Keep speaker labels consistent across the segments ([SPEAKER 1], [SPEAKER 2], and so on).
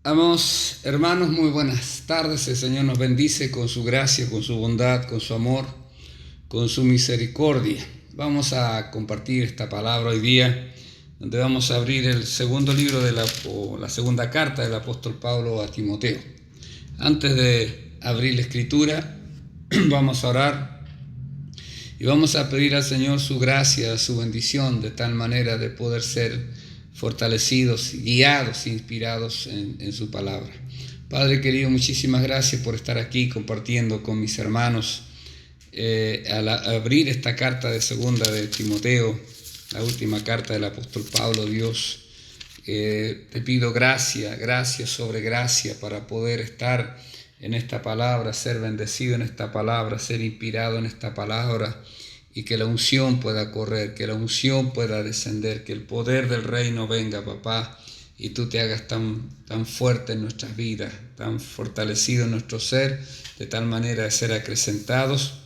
[SPEAKER 1] Amados hermanos, muy buenas tardes. El Señor nos bendice con su gracia, con su bondad, con su amor, con su misericordia. Vamos a compartir esta palabra hoy día, donde vamos a abrir el segundo libro o la segunda carta del apóstol Pablo a Timoteo. Antes de abrir la escritura, vamos a orar y vamos a pedir al Señor su gracia, su bendición, de tal manera de poder ser fortalecidos, guiados, inspirados en su palabra. Padre querido, muchísimas gracias por estar aquí compartiendo con mis hermanos al abrir esta carta de segunda de Timoteo, la última carta del apóstol Pablo. Dios, te pido gracia sobre gracia para poder estar en esta palabra, ser bendecido en esta palabra, ser inspirado en esta palabra, y que la unción pueda correr, que la unción pueda descender, que el poder del reino venga, papá, y tú te hagas tan fuerte en nuestras vidas, tan fortalecido en nuestro ser, de tal manera de ser acrecentados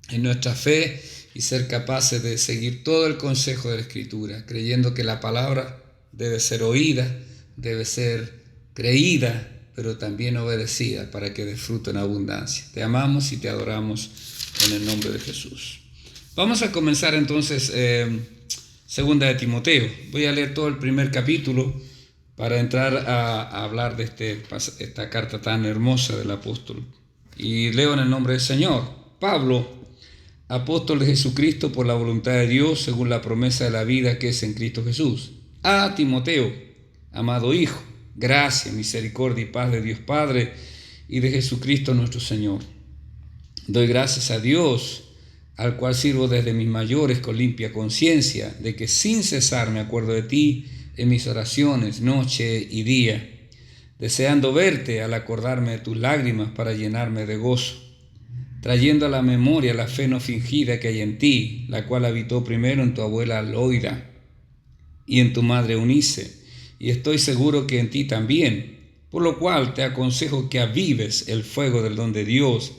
[SPEAKER 1] en nuestra fe y ser capaces de seguir todo el consejo de la Escritura, creyendo que la palabra debe ser oída, debe ser creída, pero también obedecida para que dé fruto en abundancia. Te amamos y te adoramos en el nombre de Jesús. Vamos a comenzar entonces segunda de Timoteo. Voy a leer todo el primer capítulo para entrar a hablar de esta carta tan hermosa del apóstol. Y leo en el nombre del Señor. Pablo, apóstol de Jesucristo por la voluntad de Dios, según la promesa de la vida que es en Cristo Jesús. A Timoteo, amado hijo, gracia, misericordia y paz de Dios Padre y de Jesucristo nuestro Señor. Doy gracias a Dios, al cual sirvo desde mis mayores con limpia conciencia, de que sin cesar me acuerdo de ti en mis oraciones, noche y día, deseando verte al acordarme de tus lágrimas para llenarme de gozo, trayendo a la memoria la fe no fingida que hay en ti, la cual habitó primero en tu abuela Loida y en tu madre Eunice, y estoy seguro que en ti también, por lo cual te aconsejo que avives el fuego del don de Dios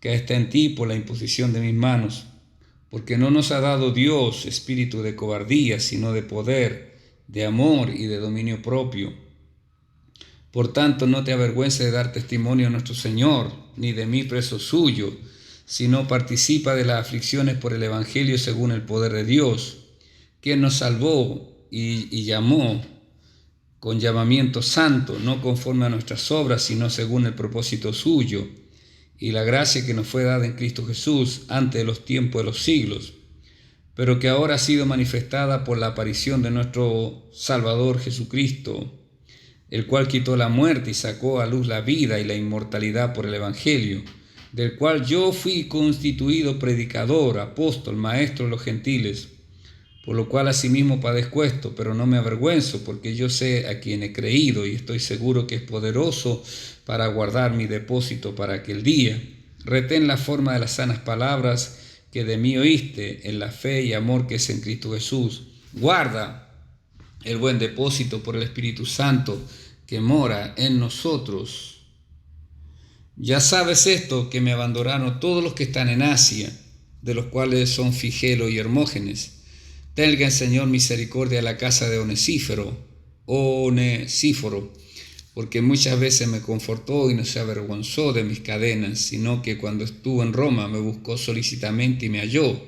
[SPEAKER 1] que está en ti por la imposición de mis manos, porque no nos ha dado Dios espíritu de cobardía, sino de poder, de amor y de dominio propio. Por tanto, no te avergüences de dar testimonio a nuestro Señor, ni de mí preso suyo, sino participa de las aflicciones por el Evangelio según el poder de Dios, quien nos salvó y llamó con llamamiento santo, no conforme a nuestras obras, sino según el propósito suyo, y la gracia que nos fue dada en Cristo Jesús antes de los tiempos de los siglos, pero que ahora ha sido manifestada por la aparición de nuestro Salvador Jesucristo, el cual quitó la muerte y sacó a luz la vida y la inmortalidad por el Evangelio, del cual yo fui constituido predicador, apóstol, maestro de los gentiles, por lo cual asimismo padezco esto, pero no me avergüenzo, porque yo sé a quien he creído y estoy seguro que es poderoso para guardar mi depósito para aquel día. Retén la forma de las sanas palabras que de mí oíste, en la fe y amor que es en Cristo Jesús. Guarda el buen depósito por el Espíritu Santo que mora en nosotros. Ya sabes esto, que me abandonaron todos los que están en Asia, de los cuales son Figelo y Hermógenes. Tenga el Señor misericordia a la casa de Onesíforo, porque muchas veces me confortó y no se avergonzó de mis cadenas, sino que cuando estuvo en Roma me buscó solícitamente y me halló.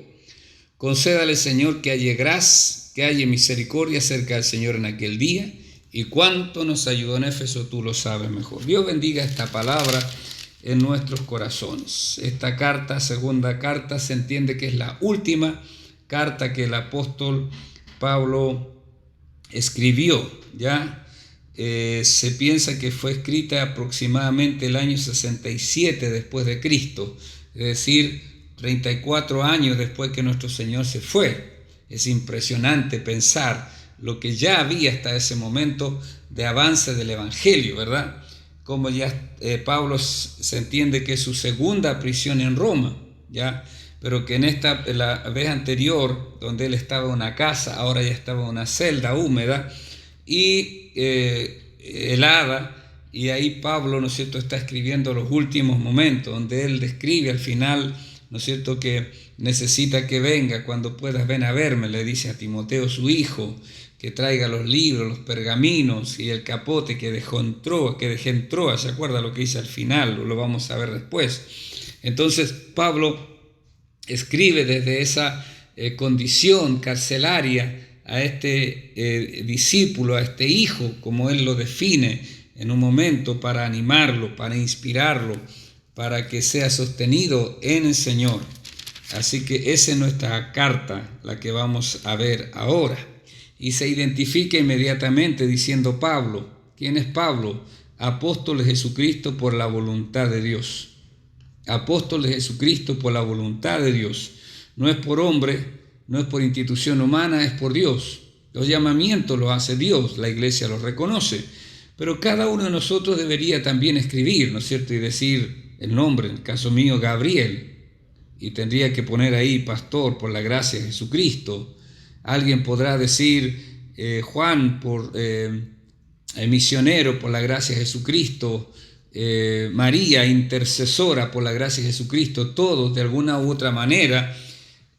[SPEAKER 1] Concédale, Señor, que haya misericordia cerca del Señor en aquel día, y cuánto nos ayudó en Éfeso tú lo sabes mejor. Dios bendiga esta palabra en nuestros corazones. Esta carta, segunda carta, se entiende que es la última carta que el apóstol Pablo escribió, ¿ya? Se piensa que fue escrita aproximadamente el año 67 después de Cristo, es decir, 34 años después que nuestro Señor se fue. Es impresionante pensar lo que ya había hasta ese momento de avance del Evangelio, ¿verdad? Como ya Pablo se entiende que es su segunda prisión en Roma, ¿ya? Pero que la vez anterior, donde él estaba en una casa, ahora ya estaba en una celda húmeda y helada, y ahí Pablo, ¿no es cierto?, está escribiendo los últimos momentos, donde él describe al final, ¿no es cierto?, que necesita que venga, cuando puedas ven a verme, le dice a Timoteo su hijo, que traiga los libros, los pergaminos y el capote que dejó en Troa, ¿se acuerda lo que dice al final? Lo vamos a ver después. Entonces Pablo escribe desde esa condición carcelaria a este discípulo, a este hijo, como él lo define en un momento, para animarlo, para inspirarlo, para que sea sostenido en el Señor. Así que esa es nuestra carta, la que vamos a ver ahora. Y se identifica inmediatamente diciendo Pablo. ¿Quién es Pablo? Apóstol de Jesucristo por la voluntad de Dios. Apóstol de Jesucristo por la voluntad de Dios. No es por hombre, no es por institución humana, es por Dios. Los llamamientos los hace Dios, la iglesia los reconoce. Pero cada uno de nosotros debería también escribir, ¿no es cierto? Y decir el nombre, en el caso mío, Gabriel. Y tendría que poner ahí pastor por la gracia de Jesucristo. Alguien podrá decir Juan por misionero por la gracia de Jesucristo, María intercesora por la gracia de Jesucristo. Todos de alguna u otra manera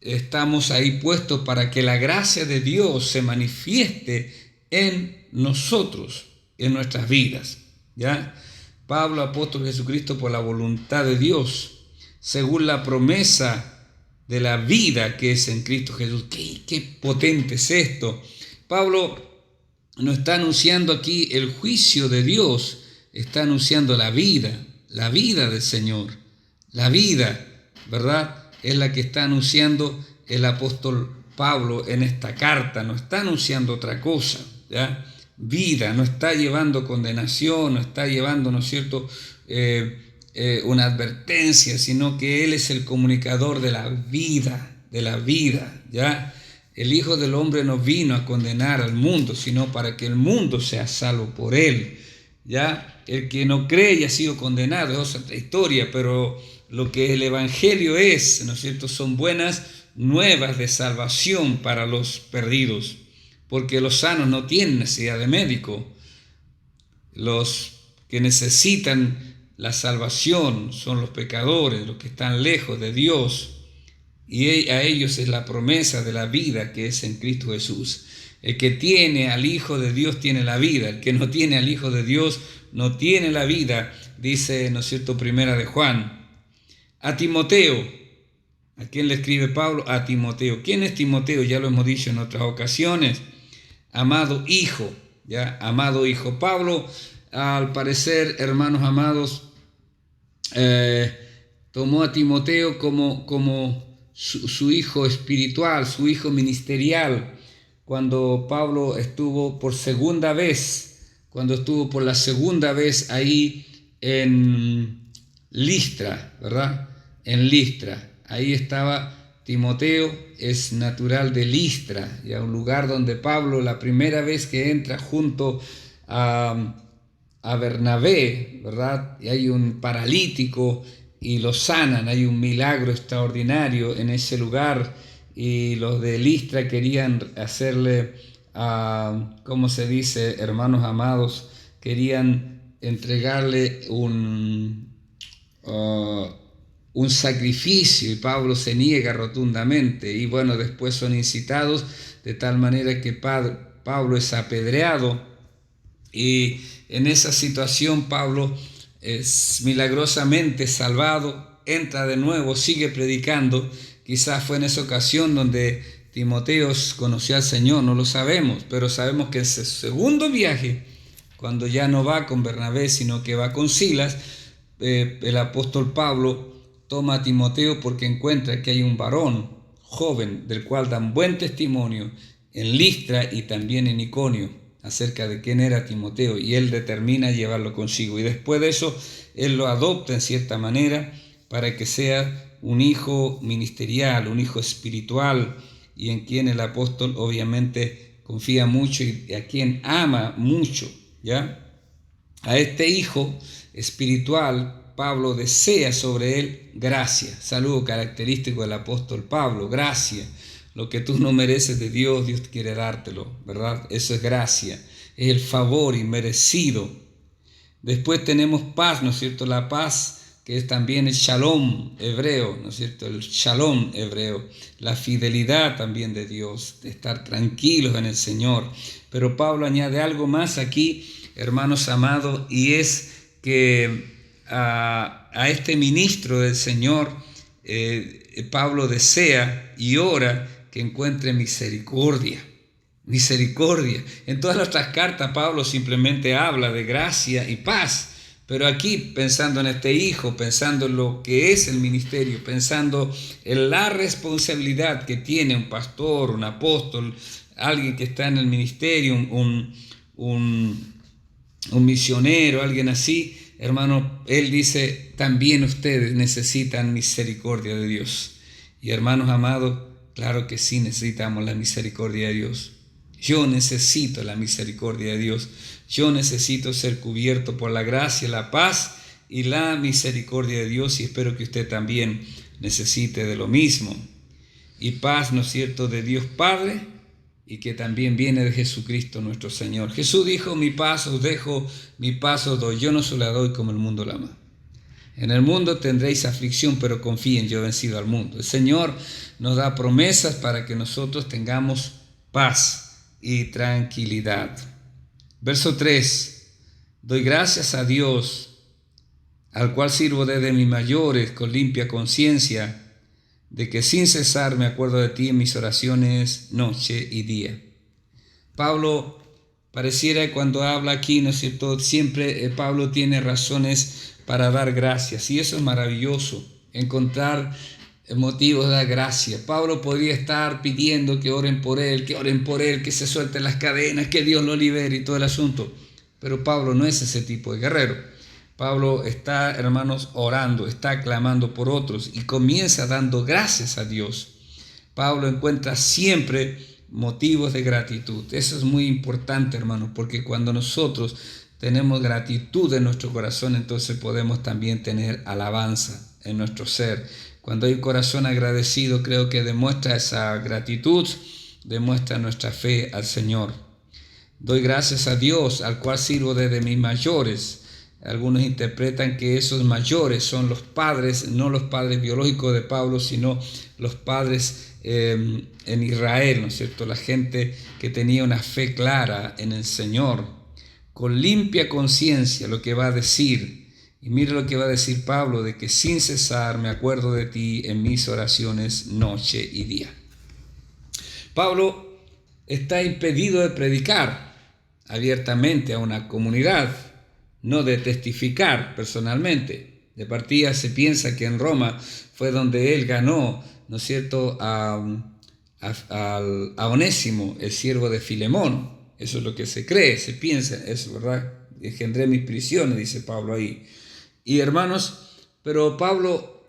[SPEAKER 1] estamos ahí puestos para que la gracia de Dios se manifieste en nosotros, en nuestras vidas. ¿Ya? Pablo, apóstol de Jesucristo por la voluntad de Dios, según la promesa de la vida que es en Cristo Jesús. Qué potente es esto. Pablo no está anunciando aquí el juicio de Dios, está anunciando la vida del Señor. La vida, ¿verdad? Es la que está anunciando el apóstol Pablo en esta carta. No está anunciando otra cosa, ¿ya? Vida, no está llevando condenación, no está llevando, ¿no es cierto?, una advertencia, sino que Él es el comunicador de la vida, ¿ya? El Hijo del Hombre no vino a condenar al mundo, sino para que el mundo sea salvo por Él, ¿ya? El que no cree y ha sido condenado es otra historia, pero lo que el Evangelio es, ¿no es cierto?, son buenas nuevas de salvación para los perdidos, porque los sanos no tienen necesidad de médico. Los que necesitan la salvación son los pecadores, los que están lejos de Dios, y a ellos es la promesa de la vida que es en Cristo Jesús. El que tiene al Hijo de Dios tiene la vida, el que no tiene al Hijo de Dios no tiene la vida, dice, ¿no es cierto?, Primera de Juan. A Timoteo, ¿a quién le escribe Pablo? A Timoteo. ¿Quién es Timoteo? Ya lo hemos dicho en otras ocasiones. Amado hijo, ¿ya? Amado hijo. Pablo, al parecer, hermanos amados, tomó a Timoteo como su hijo espiritual, su hijo ministerial. Cuando Pablo estuvo por la segunda vez ahí en Listra, ¿verdad? En Listra, ahí estaba Timoteo, es natural de Listra, ya un lugar donde Pablo, la primera vez que entra junto a Bernabé, ¿verdad? Y hay un paralítico y lo sanan, hay un milagro extraordinario en ese lugar, y los de Listra querían hacerle, ¿cómo se dice, hermanos amados? Querían entregarle un sacrificio, y Pablo se niega rotundamente, y bueno, después son incitados de tal manera que Pablo es apedreado, y en esa situación Pablo es milagrosamente salvado, entra de nuevo, sigue predicando. Quizás fue en esa ocasión donde Timoteo conoció al Señor, no lo sabemos, pero sabemos que en ese segundo viaje, cuando ya no va con Bernabé, sino que va con Silas, el apóstol Pablo toma a Timoteo porque encuentra que hay un varón joven del cual dan buen testimonio en Listra y también en Iconio acerca de quién era Timoteo, y él determina llevarlo consigo, y después de eso él lo adopta en cierta manera para que sea un hijo ministerial, un hijo espiritual, y en quien el apóstol obviamente confía mucho y a quien ama mucho, ¿ya? A este hijo espiritual Pablo desea sobre él gracia, saludo característico del apóstol Pablo, gracia. Lo que tú no mereces de Dios, Dios quiere dártelo, ¿verdad? Eso es gracia, es el favor inmerecido. Después tenemos paz, ¿no es cierto? La paz que es también el shalom hebreo, ¿no es cierto? El shalom hebreo, la fidelidad también de Dios, de estar tranquilos en el Señor. Pero Pablo añade algo más aquí, hermanos amados, y es que a este ministro del Señor, Pablo desea y ora que encuentre misericordia. Misericordia. En todas las otras cartas Pablo simplemente habla de gracia y paz. Pero aquí, pensando en este hijo, pensando en lo que es el ministerio, pensando en la responsabilidad que tiene un pastor, un apóstol, alguien que está en el ministerio, un misionero, alguien así, hermano, él dice, también ustedes necesitan misericordia de Dios. Y hermanos amados, claro que sí necesitamos la misericordia de Dios. Yo necesito la misericordia de Dios. Yo necesito ser cubierto por la gracia, la paz y la misericordia de Dios, y espero que usted también necesite de lo mismo. Y paz, ¿no es cierto?, de Dios Padre, y que también viene de Jesucristo nuestro Señor. Jesús dijo, mi paz os dejo, mi paz os doy. Yo no se la doy como el mundo la ama. En el mundo tendréis aflicción, pero confíen, yo he vencido al mundo. El Señor nos da promesas para que nosotros tengamos paz y tranquilidad. Verso 3. Doy gracias a Dios, al cual sirvo desde mis mayores con limpia conciencia, de que sin cesar me acuerdo de ti en mis oraciones noche y día. Pablo pareciera cuando habla aquí, ¿no es cierto? Siempre Pablo tiene razones para dar gracias, y eso es maravilloso, encontrar motivos de dar gracias. Pablo podría estar pidiendo que oren por él, que se suelten las cadenas, que Dios lo libere y todo el asunto, pero Pablo no es ese tipo de guerrero. Pablo está, hermanos, orando, está clamando por otros y comienza dando gracias a Dios. Pablo encuentra siempre motivos de gratitud. Eso es muy importante, hermanos, porque cuando nosotros tenemos gratitud en nuestro corazón, entonces podemos también tener alabanza en nuestro ser. Cuando hay un corazón agradecido, creo que demuestra esa gratitud, demuestra nuestra fe al Señor. Doy gracias a Dios, al cual sirvo desde mis mayores. Algunos interpretan que esos mayores son los padres, no los padres biológicos de Pablo, sino los padres en Israel, ¿no es cierto? La gente que tenía una fe clara en el Señor, con limpia conciencia, lo que va a decir. Y mire lo que va a decir Pablo, de que sin cesar me acuerdo de ti en mis oraciones noche y día. Pablo está impedido de predicar abiertamente a una comunidad, no de testificar personalmente. De partida se piensa que en Roma fue donde él ganó, ¿no es cierto?, a Onésimo, el siervo de Filemón. Eso es lo que se cree, se piensa, eso, ¿verdad? Engendré mis prisiones, dice Pablo ahí. Y hermanos, pero Pablo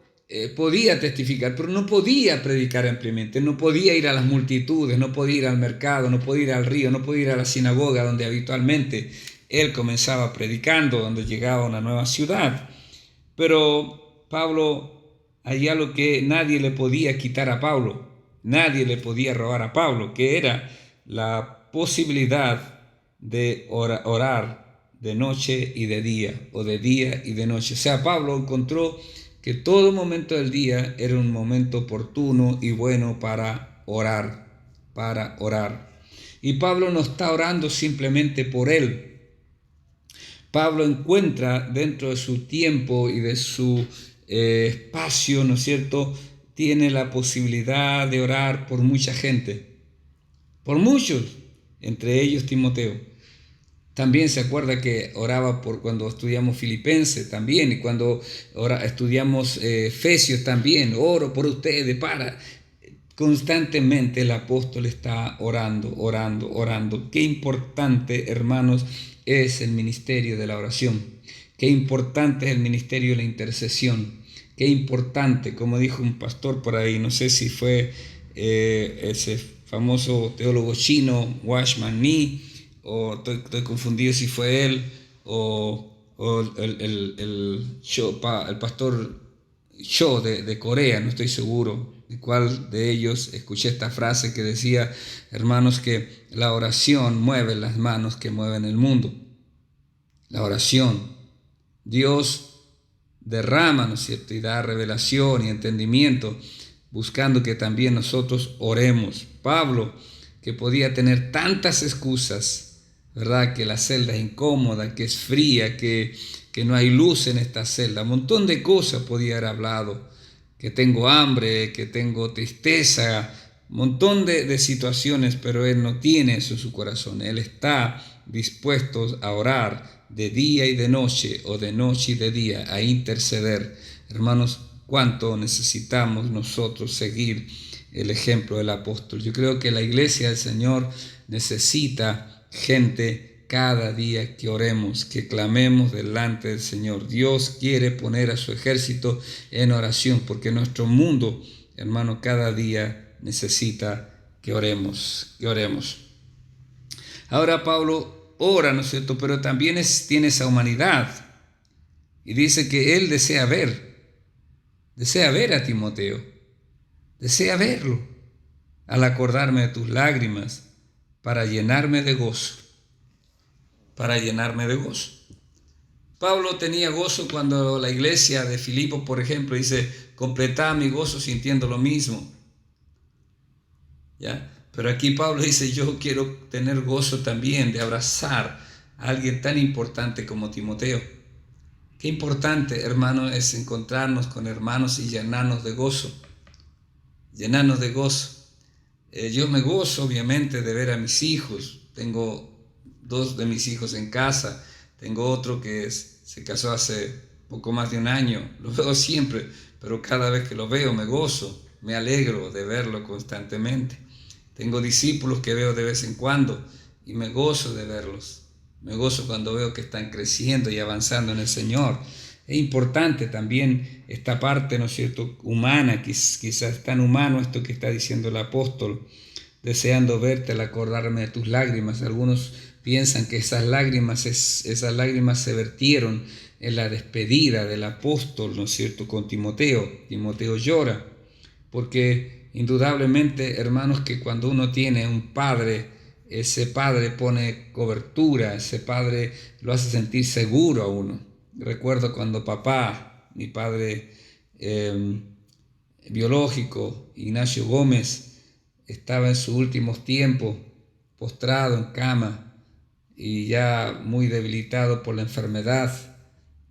[SPEAKER 1] podía testificar, pero no podía predicar ampliamente, no podía ir a las multitudes, no podía ir al mercado, no podía ir al río, no podía ir a la sinagoga donde habitualmente él comenzaba predicando, donde llegaba a una nueva ciudad. Pero Pablo, había algo que nadie le podía quitar a Pablo, nadie le podía robar a Pablo, que era la posibilidad de orar de noche y de día, o de día y de noche. O sea, Pablo encontró que todo momento del día era un momento oportuno y bueno para orar, Y Pablo no está orando simplemente por él. Pablo encuentra dentro de su tiempo y de su espacio, ¿no es cierto?, tiene la posibilidad de orar por mucha gente, por muchos, entre ellos Timoteo. También se acuerda que oraba por cuando estudiamos Filipenses también, y cuando estudiamos Efesios también, oro por ustedes, constantemente el apóstol está orando. Qué importante, hermanos, es el ministerio de la oración. Qué importante es el ministerio de la intercesión. Qué importante, como dijo un pastor por ahí, no sé si fue ese famoso teólogo chino, Watchman Nee, o estoy confundido si fue él, o el pastor Cho de Corea, no estoy seguro de cuál de ellos. Escuché esta frase que decía, hermanos, que la oración mueve las manos que mueven el mundo. La oración. Dios derrama, ¿no es cierto? Y da revelación y entendimiento, buscando que también nosotros oremos. Pablo, que podía tener tantas excusas, ¿verdad? Que la celda es incómoda, que es fría, que no hay luz en esta celda. Un montón de cosas podía haber hablado. Que tengo hambre, que tengo tristeza, un montón de situaciones, pero él no tiene eso en su corazón. Él está dispuesto a orar de día y de noche, o de noche y de día, a interceder. Hermanos, cuánto necesitamos nosotros seguir el ejemplo del apóstol. Yo creo que la iglesia del Señor necesita gente cada día que oremos, que clamemos delante del Señor. Dios quiere poner a su ejército en oración, porque nuestro mundo, hermano, cada día necesita que oremos, que oremos. Ahora Pablo ora, ¿no es cierto? Pero también tiene esa humanidad. Y dice que él desea ver a Timoteo, desea verlo, al acordarme de tus lágrimas, para llenarme de gozo, para llenarme de gozo. Pablo tenía gozo cuando la iglesia de Filipo, por ejemplo, dice, completad mi gozo sintiendo lo mismo. ¿Ya? Pero aquí Pablo dice, yo quiero tener gozo también de abrazar a alguien tan importante como Timoteo. Qué importante, hermano, es encontrarnos con hermanos y llenarnos de gozo. Llenarnos de gozo. Yo me gozo, obviamente, de ver a mis hijos. Tengo 2 de mis hijos en casa. Tengo otro que se casó hace poco más de un año. Lo veo siempre, pero cada vez que lo veo me gozo. Me alegro de verlo constantemente. Tengo discípulos que veo de vez en cuando y me gozo de verlos. Me gozo cuando veo que están creciendo y avanzando en el Señor. Es importante también esta parte, ¿no es cierto?, humana, quizás tan humano esto que está diciendo el apóstol, deseando verte al acordarme de tus lágrimas. Algunos piensan que esas lágrimas se vertieron en la despedida del apóstol, ¿no es cierto?, con Timoteo. Timoteo llora, porque indudablemente, hermanos, que cuando uno tiene un padre, ese padre pone cobertura, ese padre lo hace sentir seguro a uno. Recuerdo cuando papá, mi padre biológico, Ignacio Gómez, estaba en sus últimos tiempos, postrado en cama y ya muy debilitado por la enfermedad.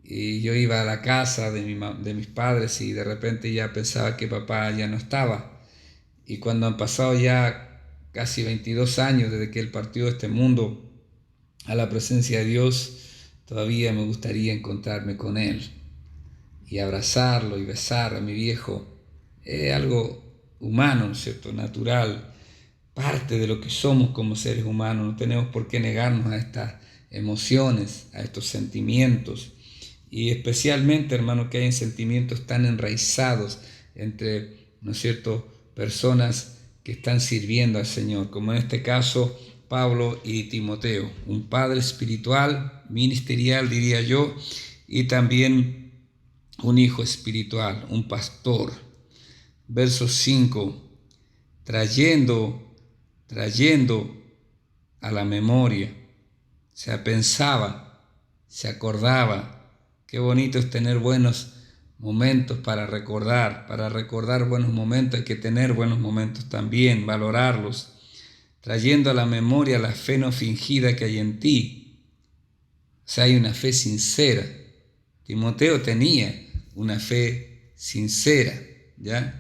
[SPEAKER 1] Y yo iba a la casa de mis padres y de repente ya pensaba que papá ya no estaba. Y cuando han pasado ya casi 22 años desde que él partió de este mundo a la presencia de Dios, todavía me gustaría encontrarme con él y abrazarlo y besar a mi viejo. Es algo humano, ¿no es cierto?, natural, parte de lo que somos como seres humanos. No tenemos por qué negarnos a estas emociones, a estos sentimientos. Y especialmente, hermano, que hay sentimientos tan enraizados entre, ¿no es cierto?, personas que están sirviendo al Señor, como en este caso Pablo y Timoteo, un padre espiritual, ministerial diría yo, y también un hijo espiritual, un pastor. Verso 5, trayendo a la memoria, se pensaba, se acordaba. Qué bonito es tener buenos momentos para recordar buenos momentos. Hay que tener buenos momentos también, valorarlos, trayendo a la memoria la fe no fingida que hay en ti. O sea, hay una fe sincera. Timoteo tenía una fe sincera, ¿ya?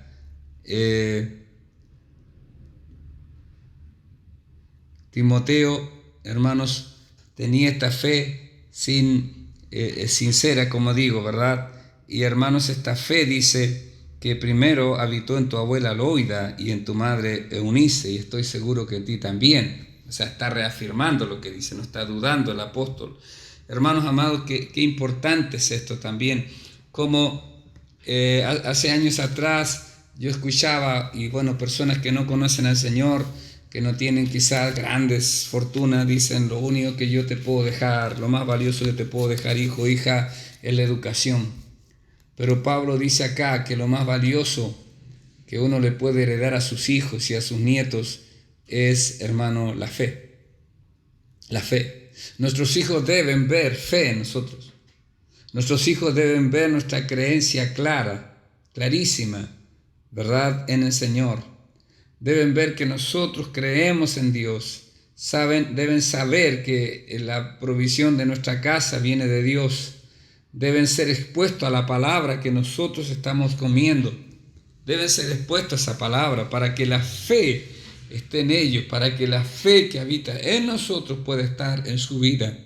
[SPEAKER 1] Timoteo, hermanos, tenía esta fe sincera, como digo, ¿verdad? Y hermanos, esta fe dice que primero habitó en tu abuela Loida y en tu madre Eunice, y estoy seguro que en ti también. O sea, está reafirmando lo que dice, no está dudando el apóstol. Hermanos amados, qué importante es esto también. Como hace años atrás yo escuchaba, y bueno, personas que no conocen al Señor, que no tienen quizás grandes fortunas, dicen: lo único que yo te puedo dejar, lo más valioso que te puedo dejar, hijo, hija, es la educación. Pero Pablo dice acá que lo más valioso que uno le puede heredar a sus hijos y a sus nietos es, hermano, la fe. La fe. Nuestros hijos deben ver fe en nosotros. Nuestros hijos deben ver nuestra creencia clara, clarísima, ¿verdad?, en el Señor. Deben ver que nosotros creemos en Dios. Deben saber que la provisión de nuestra casa viene de Dios. Deben ser expuestos a la palabra que nosotros estamos comiendo. Deben ser expuestos a esa palabra para que la fe esté en ellos, para que la fe que habita en nosotros pueda estar en su vida.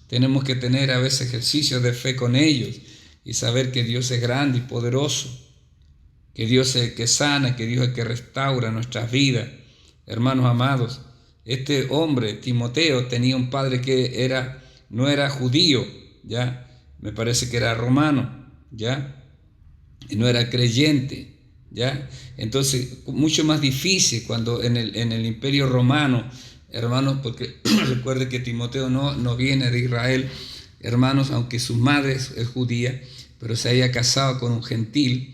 [SPEAKER 1] Tenemos que tener a veces ejercicios de fe con ellos y saber que Dios es grande y poderoso, que Dios es el que sana, que Dios es el que restaura nuestras vidas. Hermanos amados, este hombre, Timoteo, tenía un padre que no era judío, ¿ya? Me parece que era romano, ¿ya? Y no era creyente, ¿ya? Entonces, mucho más difícil cuando en el Imperio Romano, hermanos, porque recuerde que Timoteo no viene de Israel, hermanos, aunque su madre es judía, pero se había casado con un gentil,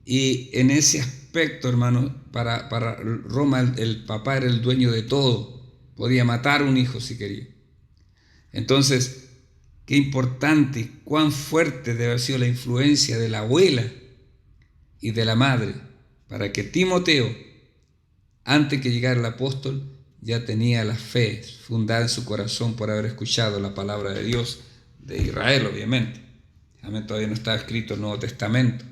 [SPEAKER 1] y en ese aspecto, hermanos, para Roma el papá era el dueño de todo, podía matar a un hijo si quería. Entonces, qué importante, cuán fuerte debe haber sido la influencia de la abuela y de la madre, para que Timoteo, antes que llegara el apóstol, ya tenía la fe fundada en su corazón por haber escuchado la palabra de Dios, de Israel obviamente. Todavía no estaba escrito el Nuevo Testamento.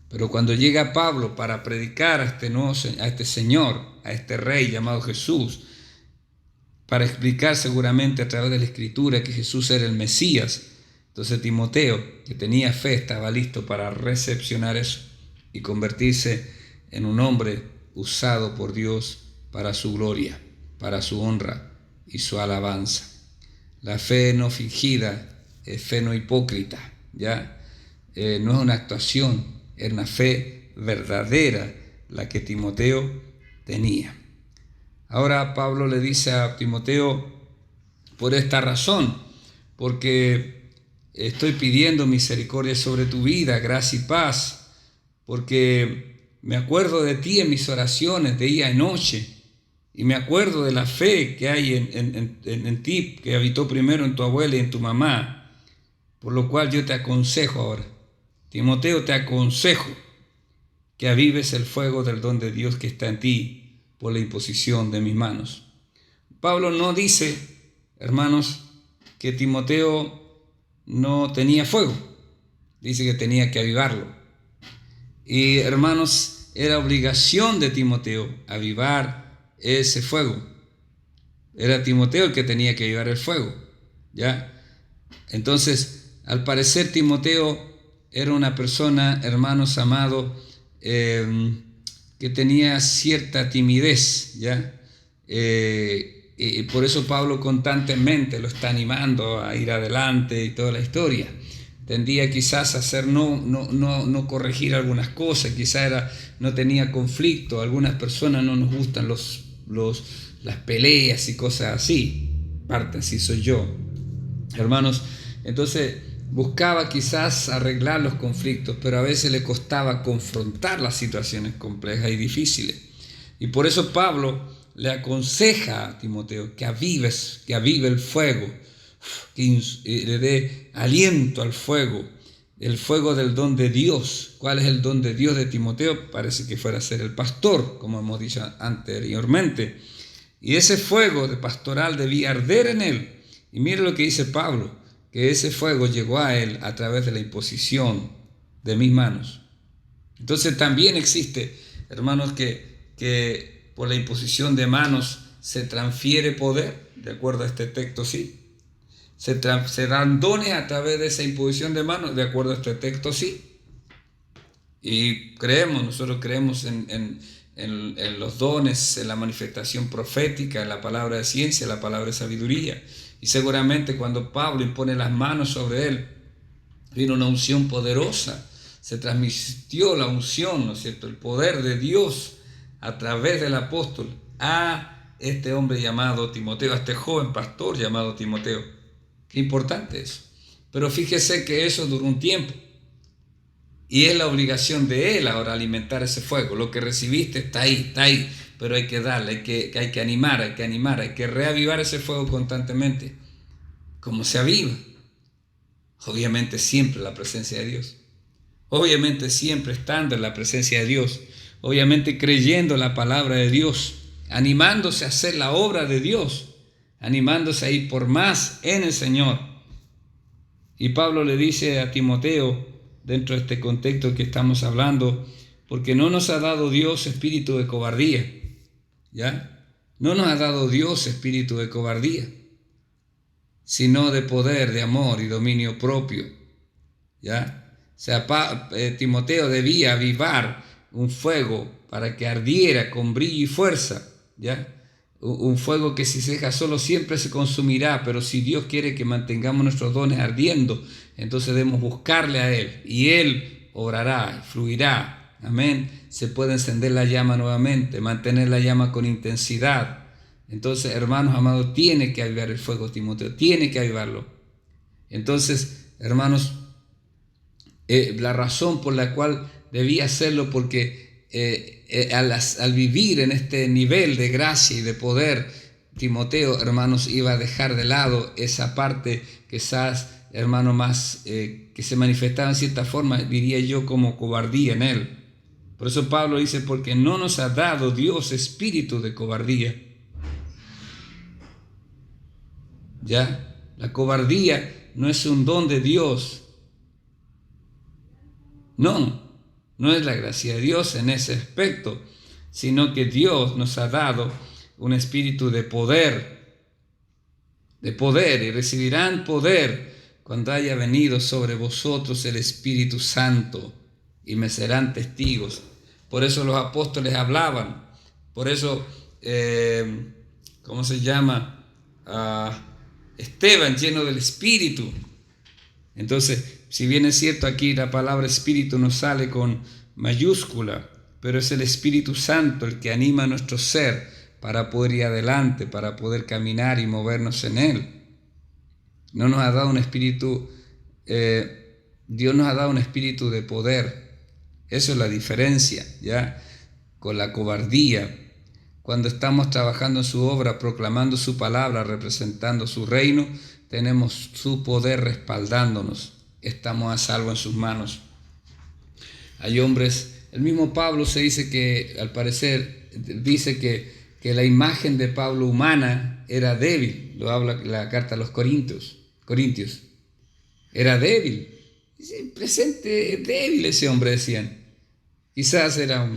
[SPEAKER 1] Pero cuando llega Pablo para predicar a este Señor, a este Rey llamado Jesús, para explicar seguramente a través de la Escritura que Jesús era el Mesías, entonces Timoteo, que tenía fe, estaba listo para recepcionar eso y convertirse en un hombre usado por Dios para su gloria, para su honra y su alabanza. La fe no fingida es fe no hipócrita, ¿ya? No es una actuación, es una fe verdadera la que Timoteo tenía. Ahora Pablo le dice a Timoteo, por esta razón, porque estoy pidiendo misericordia sobre tu vida, gracia y paz, porque me acuerdo de ti en mis oraciones de día y noche, y me acuerdo de la fe que hay en ti, que habitó primero en tu abuela y en tu mamá, por lo cual yo te aconsejo ahora, Timoteo, te aconsejo que avives el fuego del don de Dios que está en ti por la imposición de mis manos. Pablo no dice, hermanos, que Timoteo no tenía fuego, dice que tenía que avivarlo. Y hermanos, era obligación de Timoteo avivar ese fuego. Era Timoteo el que tenía que avivar el fuego, ¿ya? Entonces, al parecer Timoteo era una persona, hermanos amados, que tenía cierta timidez, ¿ya? Y por eso Pablo constantemente lo está animando a ir adelante y toda la historia. Tendía quizás a hacer no corregir algunas cosas, quizás no tenía conflicto, a algunas personas no nos gustan las peleas y cosas así, parte así soy yo, hermanos. Entonces buscaba quizás arreglar los conflictos, pero a veces le costaba confrontar las situaciones complejas y difíciles. Y por eso Pablo le aconseja a Timoteo que avive el fuego, que le dé aliento al fuego, el fuego del don de Dios. ¿Cuál es el don de Dios de Timoteo? Parece que fuera a ser el pastor, como hemos dicho anteriormente. Y ese fuego de pastoral debía arder en él. Y mire lo que dice Pablo, que ese fuego llegó a él a través de la imposición de mis manos. Entonces también existe, hermanos, que por la imposición de manos se transfiere poder, de acuerdo a este texto, sí. Se dan dones a través de esa imposición de manos, de acuerdo a este texto, sí. Y nosotros creemos en los dones, en la manifestación profética, en la palabra de ciencia, en la palabra de sabiduría. Y seguramente cuando Pablo impone las manos sobre él, vino una unción poderosa, se transmitió la unción, ¿no es cierto?, el poder de Dios a través del apóstol a este hombre llamado Timoteo, a este joven pastor llamado Timoteo. Qué importante eso. Pero fíjese que eso duró un tiempo. Y es la obligación de él ahora alimentar ese fuego. Lo que recibiste está ahí, pero hay que darle, hay que animar, hay que reavivar ese fuego constantemente. Como se aviva. Obviamente siempre la presencia de Dios. Obviamente siempre estando en la presencia de Dios. Obviamente creyendo la palabra de Dios. Animándose a hacer la obra de Dios. Animándose a ir por más en el Señor. Y Pablo le dice a Timoteo, dentro de este contexto que estamos hablando, porque no nos ha dado Dios espíritu de cobardía. ¿Ya? No nos ha dado Dios espíritu de cobardía, sino de poder, de amor y dominio propio. ¿Ya? O sea, Timoteo debía avivar un fuego para que ardiera con brillo y fuerza. ¿Ya? Un fuego que si se deja solo siempre se consumirá, pero si Dios quiere que mantengamos nuestros dones ardiendo, entonces debemos buscarle a Él y Él obrará, fluirá. Amén. Se puede encender la llama nuevamente, mantener la llama con intensidad. Entonces, hermanos amados, tiene que avivar el fuego Timoteo, tiene que avivarlo. Entonces, hermanos, la razón por la cual debía hacerlo, porque al vivir en este nivel de gracia y de poder, Timoteo, hermanos, iba a dejar de lado esa parte quizás, hermano, más que se manifestaba en cierta forma, diría yo, como cobardía en él. Por eso Pablo dice, porque no nos ha dado Dios espíritu de cobardía. ¿Ya? La cobardía no es un don de Dios. No es la gracia de Dios en ese aspecto, sino que Dios nos ha dado un espíritu de poder, y recibirán poder cuando haya venido sobre vosotros el Espíritu Santo, y me serán testigos. Por eso los apóstoles hablaban, por eso, ¿cómo se llama? Esteban, lleno del Espíritu. Entonces, si bien es cierto aquí la palabra Espíritu no sale con mayúscula, pero es el Espíritu Santo el que anima a nuestro ser para poder ir adelante, para poder caminar y movernos en Él. No nos ha dado un espíritu, Dios nos ha dado un espíritu de poder. Eso es la diferencia, ¿ya? Con la cobardía. Cuando estamos trabajando en su obra, proclamando su palabra, representando su reino, tenemos su poder respaldándonos. Estamos a salvo en sus manos. Hay hombres, el mismo Pablo se dice que, al parecer, dice que la imagen de Pablo humana era débil. Lo habla la carta a los Corintios. Era débil. Presente débil ese hombre, decían. Quizás era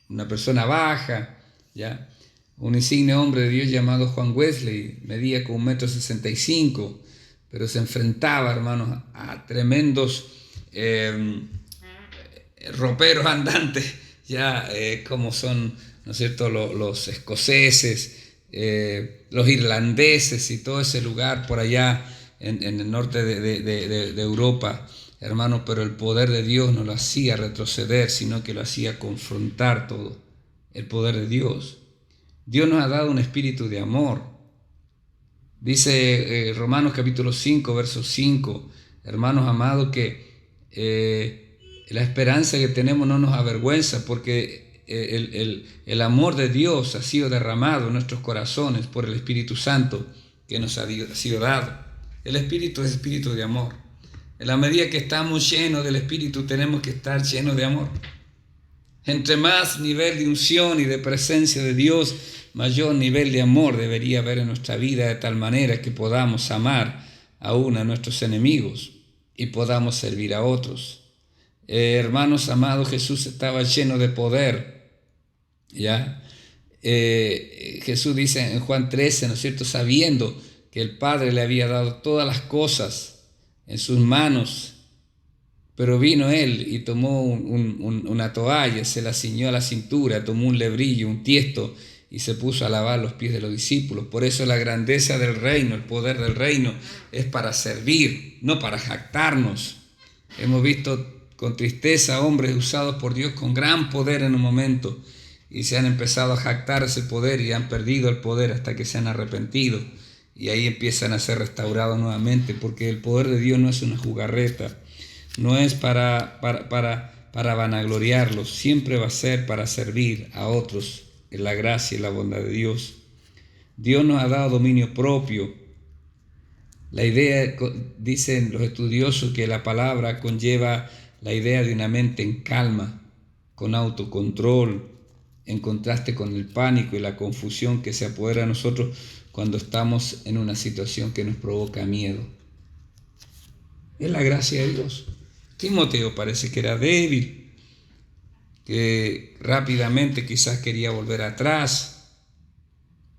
[SPEAKER 1] una persona baja, ¿ya? Un insigne hombre de Dios llamado Juan Wesley, medía con 1,65 m, pero se enfrentaba, hermanos, a tremendos roperos andantes, ya como son, ¿no es cierto?, los escoceses, los irlandeses y todo ese lugar por allá en el norte de Europa, hermanos, pero el poder de Dios no lo hacía retroceder, sino que lo hacía confrontar todo, el poder de Dios. Dios nos ha dado un espíritu de amor. Dice Romanos capítulo 5, verso 5, hermanos amados, que la esperanza que tenemos no nos avergüenza, porque el amor de Dios ha sido derramado en nuestros corazones por el Espíritu Santo que nos ha sido dado. El Espíritu es espíritu de amor. En la medida que estamos llenos del Espíritu, tenemos que estar llenos de amor. Entre más nivel de unción y de presencia de Dios, mayor nivel de amor debería haber en nuestra vida, de tal manera que podamos amar aún a nuestros enemigos y podamos servir a otros. Hermanos amados, Jesús estaba lleno de poder, ¿ya? Jesús dice en Juan 13, ¿no es cierto?, sabiendo que el Padre le había dado todas las cosas en sus manos, pero vino Él y tomó una toalla, se la ciñó a la cintura, tomó un lebrillo, un tiesto, y se puso a lavar los pies de los discípulos. Por eso la grandeza del reino, el poder del reino, es para servir, no para jactarnos. Hemos visto con tristeza hombres usados por Dios con gran poder en un momento, y se han empezado a jactar ese poder y han perdido el poder hasta que se han arrepentido, y ahí empiezan a ser restaurados nuevamente, porque el poder de Dios no es una jugarreta, no es para vanagloriarlos, siempre va a ser para servir a otros en la gracia y la bondad de Dios. Dios nos ha dado dominio propio, La idea, dicen los estudiosos, que la palabra conlleva la idea de una mente en calma, con autocontrol, en contraste con el pánico y la confusión que se apodera de nosotros cuando estamos en una situación que nos provoca miedo. Es la gracia de Dios. Timoteo parece que era débil, que rápidamente quizás quería volver atrás,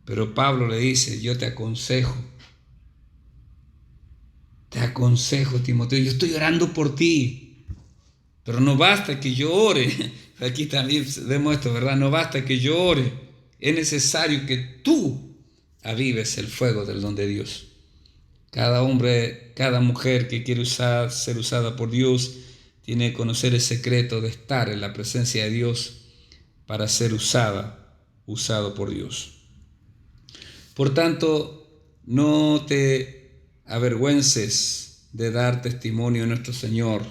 [SPEAKER 1] pero Pablo le dice: yo te aconsejo, Timoteo, yo estoy orando por ti, pero no basta que yo ore. Aquí también vemos esto, ¿verdad? No basta que yo ore, es necesario que tú avives el fuego del don de Dios. Cada hombre, cada mujer que quiere ser usada por Dios, tiene que conocer el secreto de estar en la presencia de Dios para ser usado por Dios. Por tanto, no te avergüences de dar testimonio de nuestro Señor,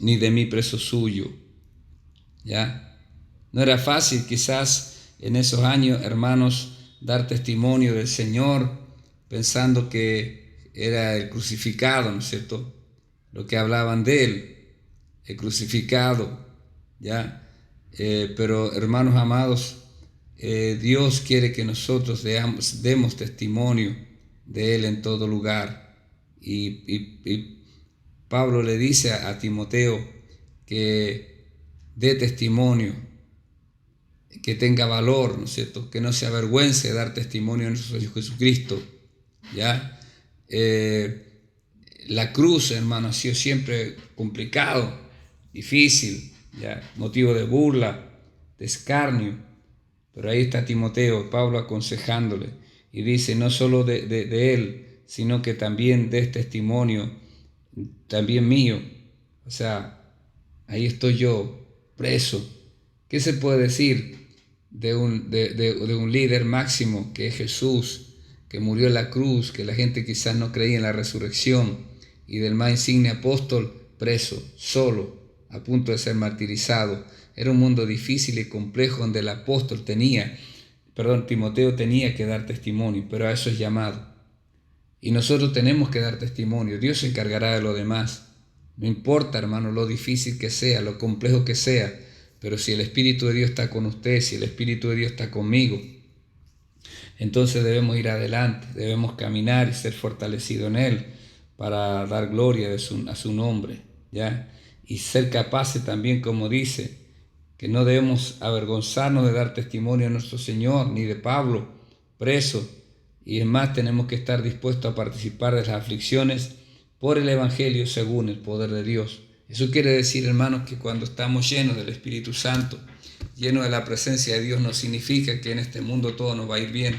[SPEAKER 1] ni de mí preso suyo. ¿Ya? No era fácil quizás en esos años, hermanos, dar testimonio del Señor pensando que era el crucificado, ¿no es cierto? Lo que hablaban de él, el crucificado, ¿ya? Pero hermanos amados, Dios quiere que nosotros demos testimonio de Él en todo lugar. Y Pablo le dice a Timoteo que dé testimonio, que tenga valor, ¿no es cierto? Que no se avergüence de dar testimonio de nuestro Señor Jesucristo, ¿ya? La cruz, hermano, ha sido siempre complicado, difícil, ¿ya? Motivo de burla, de escarnio, pero ahí está Timoteo, Pablo aconsejándole, y dice: no solo de él, sino que también des testimonio, también mío. O sea, ahí estoy yo, preso. ¿Qué se puede decir de un líder máximo que es Jesús, que murió en la cruz, que la gente quizás no creía en la resurrección, y del más insigne apóstol, preso, solo, a punto de ser martirizado? Era un mundo difícil y complejo donde el apóstol Timoteo tenía que dar testimonio, pero a eso es llamado. Y nosotros tenemos que dar testimonio. Dios se encargará de lo demás. No importa, hermano, lo difícil que sea, lo complejo que sea, pero si el Espíritu de Dios está con usted, si el Espíritu de Dios está conmigo, entonces debemos ir adelante, debemos caminar y ser fortalecidos en Él para dar gloria a su nombre, ¿ya? Y ser capaces también, como dice, que no debemos avergonzarnos de dar testimonio a nuestro Señor, ni de Pablo, preso, y es más, tenemos que estar dispuestos a participar de las aflicciones por el Evangelio según el poder de Dios. Eso quiere decir, hermanos, que cuando estamos llenos del Espíritu Santo, llenos de la presencia de Dios, no significa que en este mundo todo nos va a ir bien.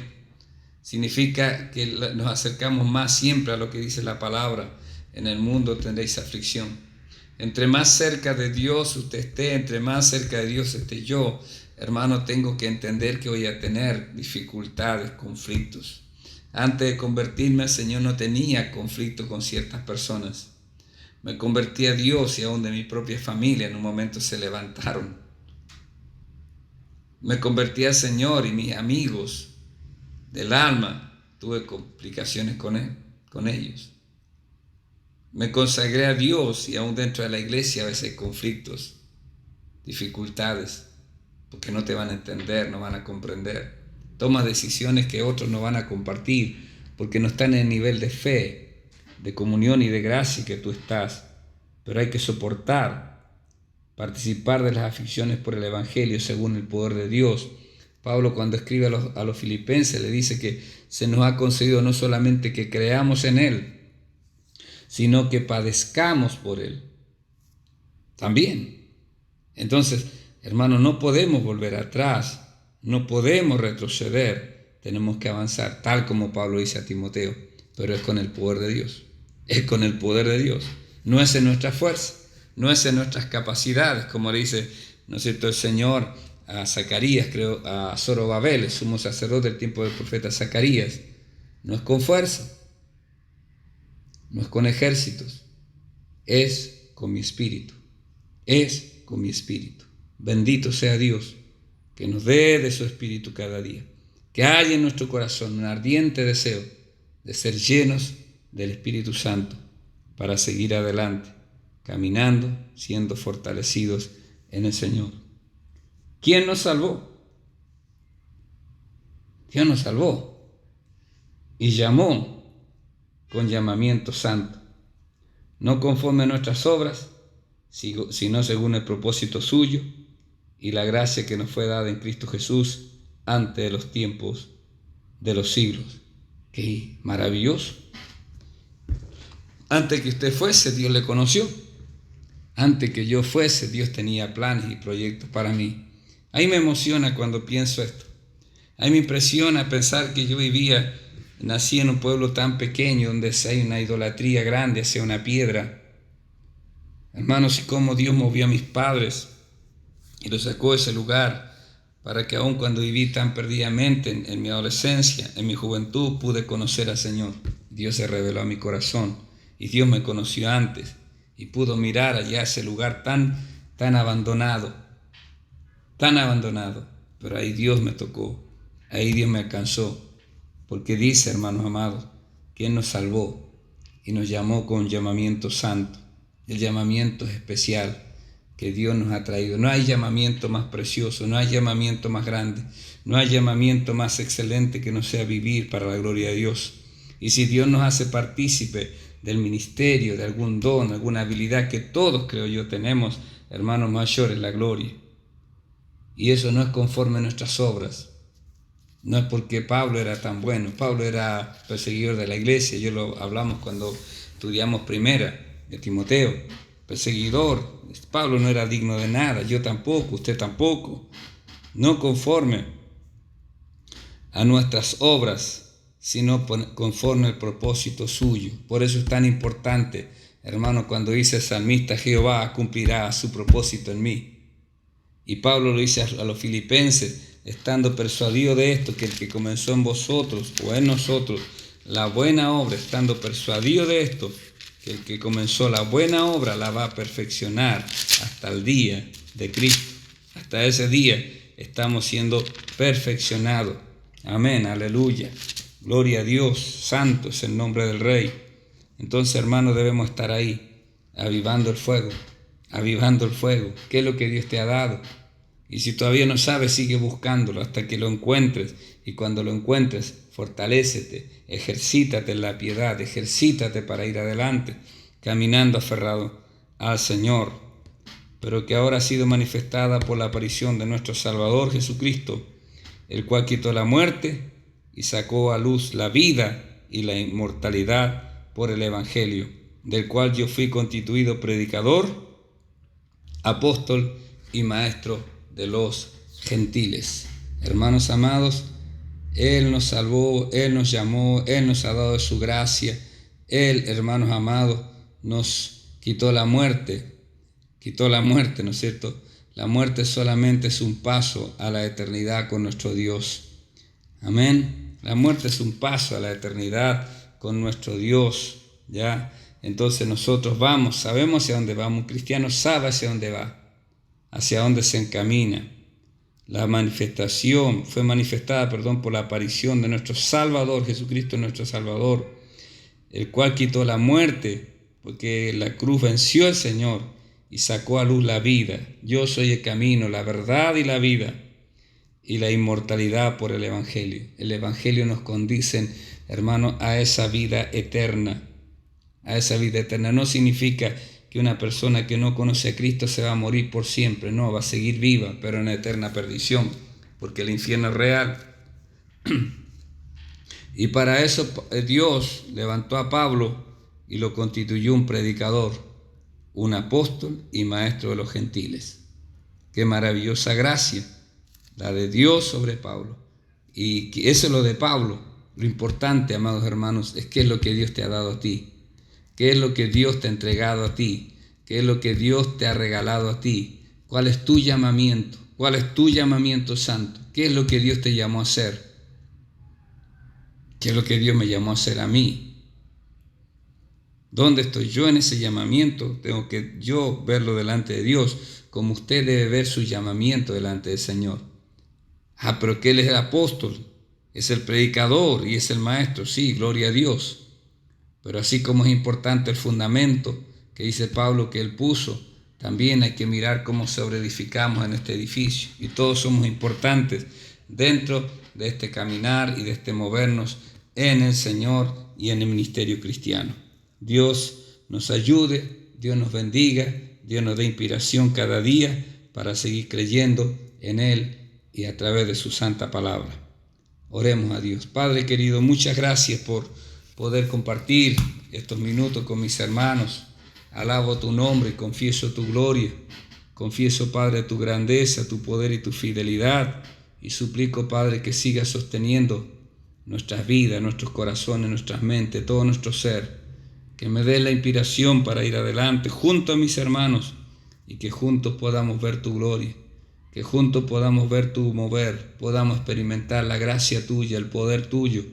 [SPEAKER 1] Significa que nos acercamos más siempre a lo que dice la palabra: en el mundo tendréis aflicción. Entre más cerca de Dios usted esté, entre más cerca de Dios esté yo, hermano, tengo que entender que voy a tener dificultades, conflictos. Antes de convertirme al Señor no tenía conflicto con ciertas personas. Me convertí a Dios y aún de mi propia familia en un momento se levantaron. Me convertí al Señor y mis amigos del alma tuve complicaciones con ellos. Me consagré a Dios y aún dentro de la iglesia a veces hay conflictos, dificultades, porque no te van a entender, no van a comprender. Tomas decisiones que otros no van a compartir porque no están en el nivel de fe, de comunión y de gracia que tú estás. Pero hay que soportar, participar de las aflicciones por el Evangelio según el poder de Dios. Pablo, cuando escribe a los filipenses, le dice que se nos ha concedido no solamente que creamos en Él, sino que padezcamos por Él también. Entonces, hermanos, no podemos volver atrás, no podemos retroceder, tenemos que avanzar, tal como Pablo dice a Timoteo, pero es con el poder de Dios, es con el poder de Dios, no es en nuestra fuerza, no es en nuestras capacidades, como le dice, ¿no es cierto?, el Señor a Zacarías, creo, a Zorobabel, el sumo sacerdote del tiempo del profeta Zacarías. No es con fuerza, no es con ejércitos, es con mi espíritu, es con mi espíritu. Bendito sea Dios, que nos dé de su espíritu cada día, que haya en nuestro corazón un ardiente deseo de ser llenos del Espíritu Santo para seguir adelante, caminando, siendo fortalecidos en el Señor. ¿Quién nos salvó? Dios nos salvó y llamó con llamamiento santo, no conforme a nuestras obras, sino según el propósito suyo y la gracia que nos fue dada en Cristo Jesús antes de los tiempos de los siglos. ¡Qué maravilloso! Antes que usted fuese, Dios le conoció. Antes que yo fuese, Dios tenía planes y proyectos para mí. Ahí me emociona cuando pienso esto. Ahí me impresiona pensar que yo nací en un pueblo tan pequeño donde hay una idolatría grande hacia una piedra. Hermanos, y cómo Dios movió a mis padres y los sacó de ese lugar para que aun cuando viví tan perdidamente en mi adolescencia, en mi juventud, pude conocer al Señor. Dios se reveló a mi corazón y Dios me conoció antes y pudo mirar allá ese lugar tan abandonado, pero ahí Dios me tocó, ahí Dios me alcanzó, porque dice, hermanos amados, que Él nos salvó y nos llamó con llamamiento santo. El llamamiento es especial que Dios nos ha traído. No hay llamamiento más precioso, no hay llamamiento más grande, no hay llamamiento más excelente que no sea vivir para la gloria de Dios. Y si Dios nos hace partícipe del ministerio, de algún don, alguna habilidad que todos, creo yo, tenemos, hermanos, mayor es la gloria. Y eso no es conforme a nuestras obras. No es porque Pablo era tan bueno. Pablo era perseguidor de la iglesia. Yo lo hablamos cuando estudiamos primera de Timoteo. Perseguidor. Pablo no era digno de nada. Yo tampoco, usted tampoco. No conforme a nuestras obras, sino conforme al propósito suyo. Por eso es tan importante, hermano, cuando dice el salmista, Jehová cumplirá su propósito en mí. Y Pablo lo dice a los filipenses, estando persuadido de esto, que el que comenzó en vosotros o en nosotros la buena obra, estando persuadido de esto, que el que comenzó la buena obra la va a perfeccionar hasta el día de Cristo. Hasta ese día estamos siendo perfeccionados. Amén, aleluya. Gloria a Dios, santo es el nombre del Rey. Entonces, hermanos, debemos estar ahí, avivando el fuego. ¿Qué es lo que Dios te ha dado? Y si todavía no sabes, sigue buscándolo hasta que lo encuentres. Y cuando lo encuentres, fortalécete, ejercítate en la piedad, ejercítate para ir adelante, caminando aferrado al Señor. Pero que ahora ha sido manifestada por la aparición de nuestro Salvador Jesucristo, el cual quitó la muerte y sacó a luz la vida y la inmortalidad por el Evangelio, del cual yo fui constituido predicador, apóstol y maestro de los gentiles. Hermanos amados, Él nos salvó, Él nos llamó, Él nos ha dado de su gracia. Él, hermanos amados, nos quitó la muerte, ¿no es cierto? La muerte solamente es un paso a la eternidad con nuestro Dios. Amén. La muerte es un paso a la eternidad con nuestro Dios, ¿ya? Entonces nosotros sabemos hacia dónde vamos. Un cristiano sabe hacia dónde va, hacia dónde se encamina. La manifestación fue manifestada, por la aparición de nuestro Salvador, Jesucristo nuestro Salvador, el cual quitó la muerte, porque la cruz venció al Señor y sacó a luz la vida. Yo soy el camino, la verdad y la vida, y la inmortalidad por el Evangelio. El Evangelio nos conduce, hermanos, a esa vida eterna. A esa vida eterna. No significa que una persona que no conoce a Cristo se va a morir por siempre. No, va a seguir viva, pero en eterna perdición, porque el infierno es real. Y para eso Dios levantó a Pablo y lo constituyó un predicador, un apóstol y maestro de los gentiles. Qué maravillosa gracia la de Dios sobre Pablo. Y eso es lo de Pablo. Lo importante, amados hermanos, es qué es lo que Dios te ha dado a ti. ¿Qué es lo que Dios te ha entregado a ti? ¿Qué es lo que Dios te ha regalado a ti? ¿Cuál es tu llamamiento? ¿Cuál es tu llamamiento santo? ¿Qué es lo que Dios te llamó a hacer? ¿Qué es lo que Dios me llamó a hacer a mí? ¿Dónde estoy yo en ese llamamiento? Tengo que yo verlo delante de Dios, como usted debe ver su llamamiento delante del Señor. Pero que Él es el apóstol, es el predicador y es el maestro. Sí, gloria a Dios. Pero así como es importante el fundamento que dice Pablo que él puso, también hay que mirar cómo sobreedificamos en este edificio. Y todos somos importantes dentro de este caminar y de este movernos en el Señor y en el ministerio cristiano. Dios nos ayude, Dios nos bendiga, Dios nos dé inspiración cada día para seguir creyendo en Él y a través de su santa palabra. Oremos a Dios. Padre querido, muchas gracias por poder compartir estos minutos con mis hermanos. Alabo tu nombre y confieso tu gloria. Confieso, Padre, tu grandeza, tu poder y tu fidelidad. Y suplico, Padre, que sigas sosteniendo nuestras vidas, nuestros corazones, nuestras mentes, todo nuestro ser. Que me des la inspiración para ir adelante junto a mis hermanos y que juntos podamos ver tu gloria. Que juntos podamos ver tu mover, podamos experimentar la gracia tuya, el poder tuyo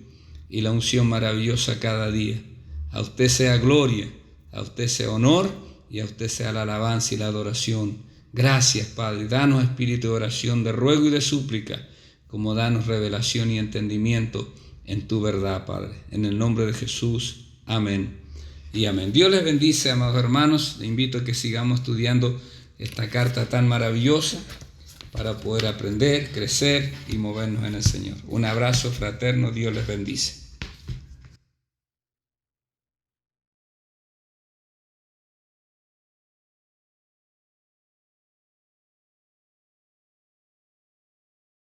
[SPEAKER 1] y la unción maravillosa cada día. A usted sea gloria, a usted sea honor y a usted sea la alabanza y la adoración. Gracias, Padre. Danos espíritu de oración, de ruego y de súplica, como danos revelación y entendimiento en tu verdad, Padre. En el nombre de Jesús. Amén y amén. Dios les bendice, amados hermanos. Les invito a que sigamos estudiando esta carta tan maravillosa para poder aprender, crecer y movernos en el Señor. Un abrazo fraterno. Dios les bendice.